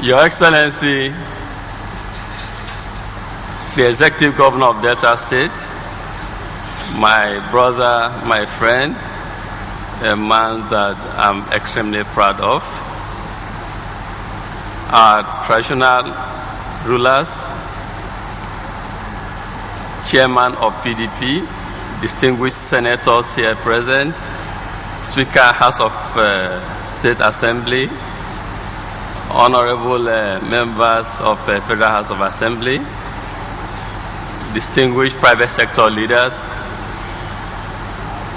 Your Excellency, the Executive Governor of Delta State, my brother, my friend, a man that I'm extremely proud of, our traditional rulers, Chairman of PDP, distinguished senators here present, Speaker, House of State Assembly, honorable members of Federal House of Assembly, distinguished private sector leaders,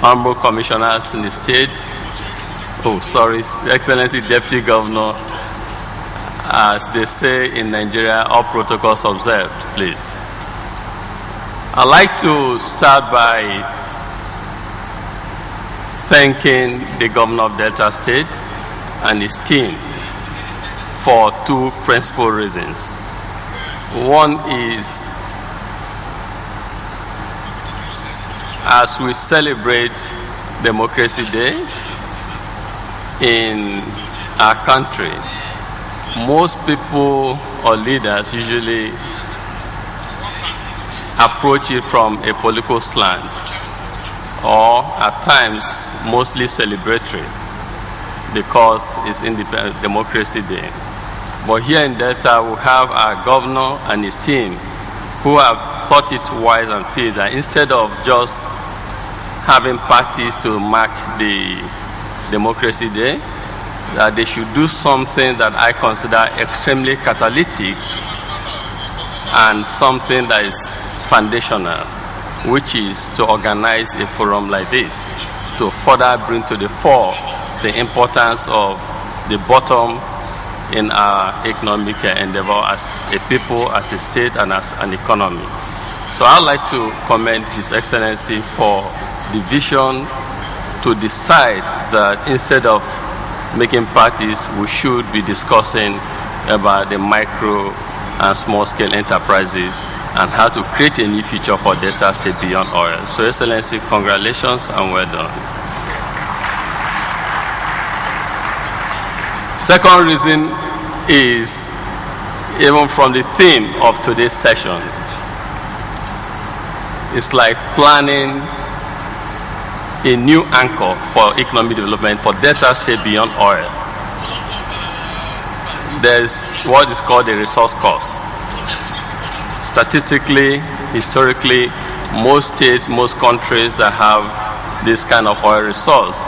honorable commissioners in the state, Excellency Deputy Governor, as they say in Nigeria, all protocols observed, please. I'd like to start by thanking the Governor of Delta State and his team for two principal reasons. One is, as we celebrate Democracy Day in our country, most people or leaders usually approach it from a political slant, or at times mostly celebratory, because it's Independent Democracy Day. But here in Delta, we have our governor and his team who have thought it wise and feel that instead of just having parties to mark the Democracy Day, that they should do something that I consider extremely catalytic and something that is foundational, which is to organize a forum like this to further bring to the fore the importance of the bottom in our economic endeavor as a people, as a state, and as an economy. So I'd like to commend His Excellency for the vision to decide that instead of making parties, we should be discussing about the micro and small-scale enterprises and how to create a new future for Delta State beyond oil. So, Excellency, congratulations and well done. Second reason is, even from the theme of today's session, it's like planning a new anchor for economic development for Delta State beyond oil. There's what is called a resource cost. Statistically, historically, most states, most countries that have this kind of oil resource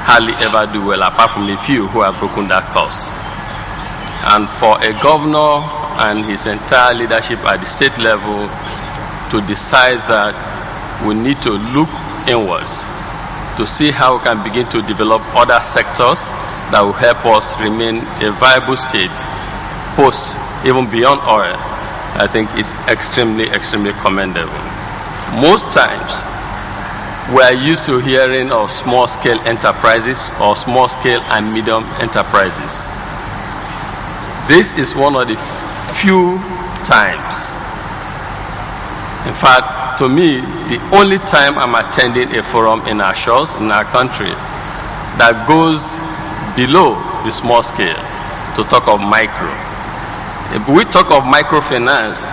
hardly ever do well, apart from a few who have broken that cost. And for a governor and his entire leadership at the state level to decide that we need to look inwards to see how we can begin to develop other sectors that will help us remain a viable state post, even beyond oil, I think is extremely, extremely commendable. Most times, we are used to hearing of small-scale enterprises or small-scale and medium enterprises. This is one of the few times, in fact, to me, the only time I'm attending a forum in our shores, in our country, that goes below the small scale to talk of micro. We talk of microfinance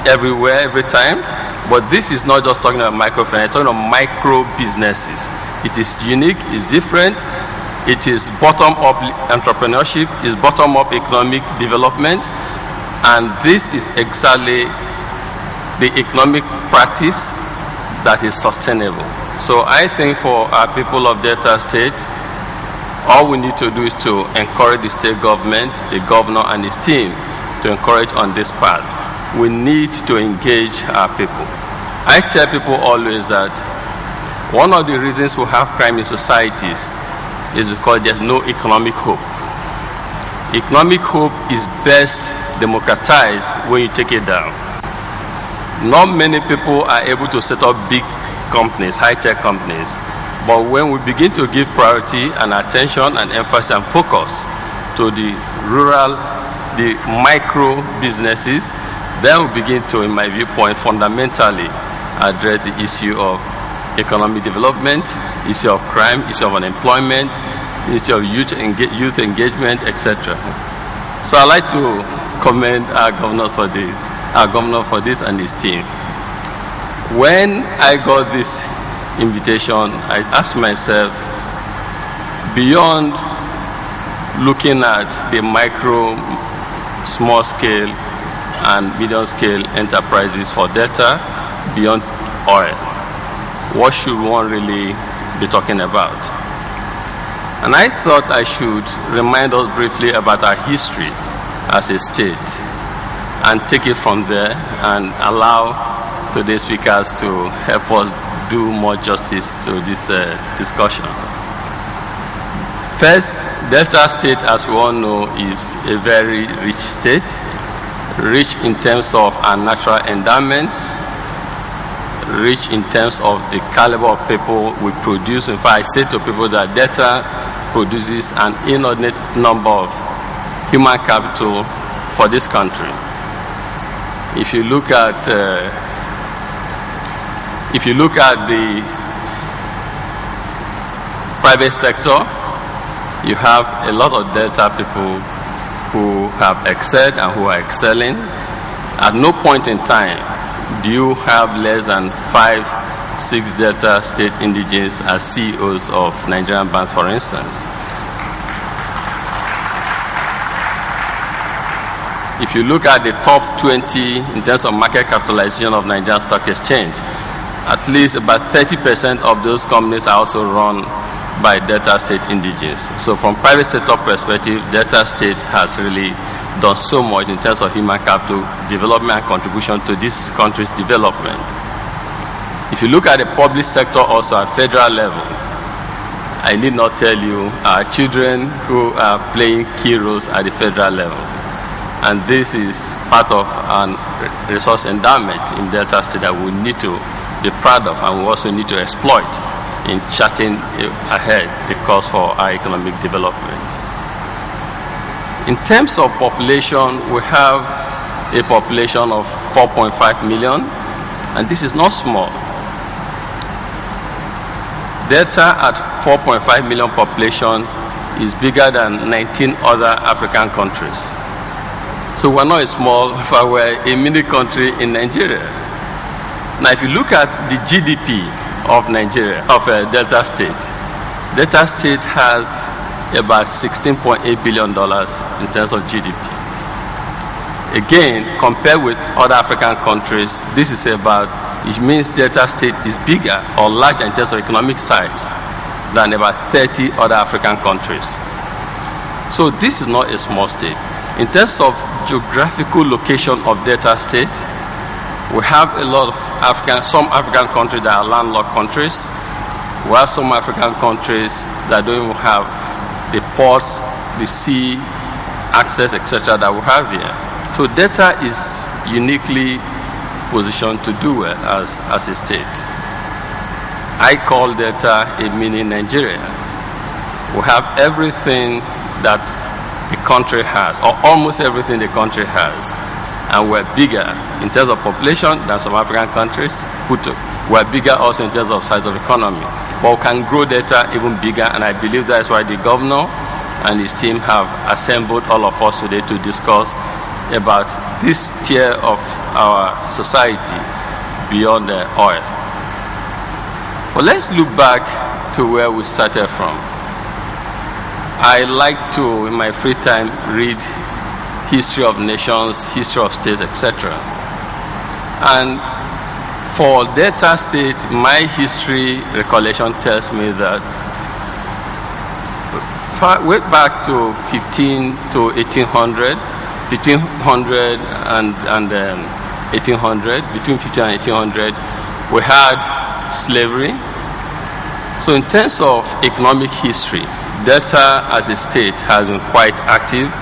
everywhere, every time, but this is not just talking about microfinance, it's talking about micro businesses. It is unique, it's different, it is bottom-up entrepreneurship, it's bottom-up economic development, and this is exactly the economic practice that is sustainable. So I think for our people of Delta State, all we need to do is to encourage the state government, the governor and his team to encourage on this path. We need to engage our people. I tell people always that one of the reasons we have crime in societies is because there's no economic hope. Economic hope is best democratized when you take it down. Not many people are able to set up big companies, high-tech companies. But when we begin to give priority and attention and emphasis and focus to the rural, the micro businesses, then we begin to, in my viewpoint, fundamentally address the issue of economic development, issue of crime, issue of unemployment, issue of youth engagement, etc. So I'd like to commend our governor for this and his team. When I got this invitation, I asked myself, beyond looking at the micro, small scale, and medium scale enterprises for data beyond oil, what should one really be talking about? And I thought I should remind us briefly about our history as a state and take it from there and allow today's speakers to help us do more justice to this discussion. First, Delta State, as we all know, is a very rich state, rich in terms of our natural endowments, rich in terms of the caliber of people we produce. In fact, I say to people that Delta produces an inordinate number of human capital for this country. If you look at the private sector, you have a lot of Delta people who have excelled and who are excelling. At no point in time do you have less than 5-6 Delta State indigenes as CEOs of Nigerian banks, for instance. If you look at the top 20 in terms of market capitalization of Nigerian Stock Exchange, at least about 30% of those companies are also run by Delta State indigenes. So from private sector perspective, Delta State has really done so much in terms of human capital development and contribution to this country's development. If you look at the public sector also at federal level, I need not tell you our children who are playing key roles at the federal level. And this is part of a resource endowment in Delta State that we need to be proud of, and we also need to exploit in charting ahead the course for our economic development. In terms of population, we have a population of 4.5 million, and this is not small. Delta at 4.5 million population is bigger than 19 other African countries. So we're not a small, we're a mini country in Nigeria. Now, if you look at the GDP of Nigeria, of Delta State has about $16.8 billion in terms of GDP. Again, compared with other African countries, this is about, it means Delta State is bigger or larger in terms of economic size than about 30 other African countries. So this is not a small state. In terms of geographical location of Delta State, we have a lot of some African countries that are landlocked countries. We have some African countries that don't even have the ports, the sea access, etc. that we have here. So Delta is uniquely positioned to do well as a state. I call Delta a mini Nigeria. We have everything that the country has, or almost everything the country has. And we're bigger in terms of population than some African countries. We're bigger also in terms of size of economy. But we can grow Delta even bigger, and I believe that's why the governor and his team have assembled all of us today to discuss about this tier of our society beyond the oil. But let's look back to where we started from. I like to, in my free time, read history of nations, history of states, etc. And for Delta State, my history recollection tells me that way back to 1800 and 1800, between 15 and 1800, we had slavery. So in terms of economic history, Delta as a state has been quite active.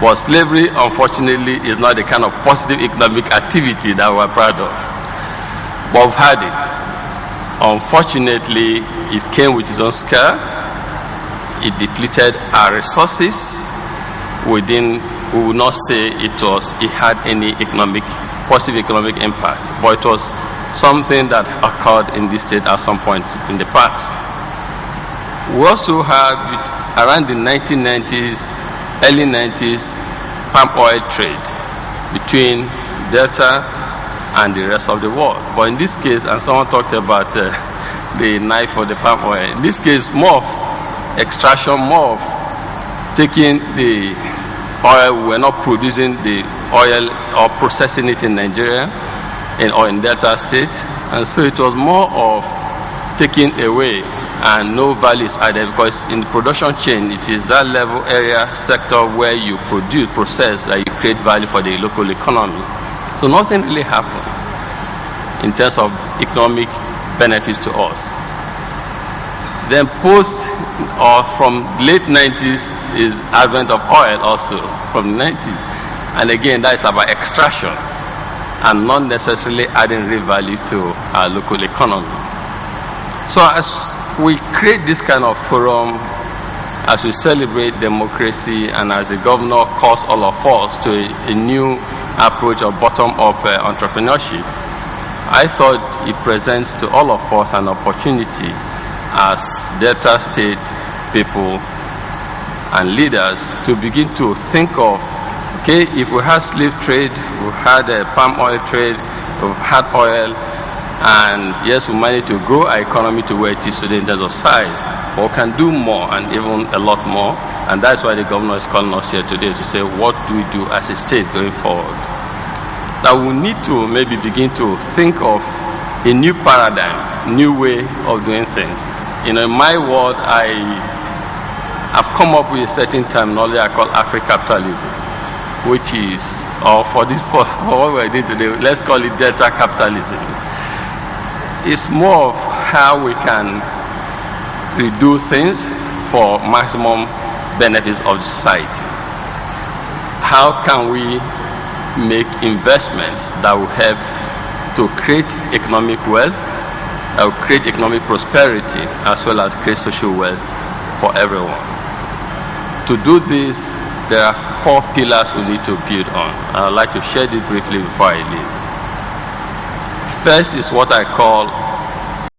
But slavery, unfortunately, is not the kind of positive economic activity that we're proud of. But we've had it. Unfortunately, it came with its own scare. It depleted our resources. We will not say it had any positive economic impact, but it was something that occurred in this state at some point in the past. We also had, around the 1990s, early 90s, palm oil trade between Delta and the rest of the world. But in this case, and someone talked about the knife for the palm oil, in this case, more of extraction, more of taking the oil. We're not producing the oil or processing it in Nigeria or in Delta State. And so it was more of taking away and no value is added, because in the production chain, it is that level area sector where you produce, process, that you create value for the local economy. So nothing really happened in terms of economic benefits to us. Then post or from late 90s is advent of oil also from the 90s. And again, that is about extraction and not necessarily adding real value to our local economy. So as we create this kind of forum, as we celebrate democracy, and as the governor calls all of us to a new approach of bottom-up entrepreneurship, I thought it presents to all of us an opportunity as Delta State people and leaders to begin to think of, okay, if we had slave trade, we had a palm oil trade, we've had oil, and yes, we managed to grow our economy to where it is today in terms of size, but we can do more and even a lot more. And that's why the governor is calling us here today to say, what do we do as a state going forward? That we need to maybe begin to think of a new paradigm, new way of doing things. In my world, I have come up with a certain terminology I call Afri-capitalism, which is, or for what we're doing today, let's call it Delta capitalism. It's more of how we can redo things for maximum benefits of society. How can we make investments that will help to create economic wealth, that will create economic prosperity, as well as create social wealth for everyone? To do this, there are 4 pillars we need to build on. And I'd like to share this briefly before I leave. First is what I call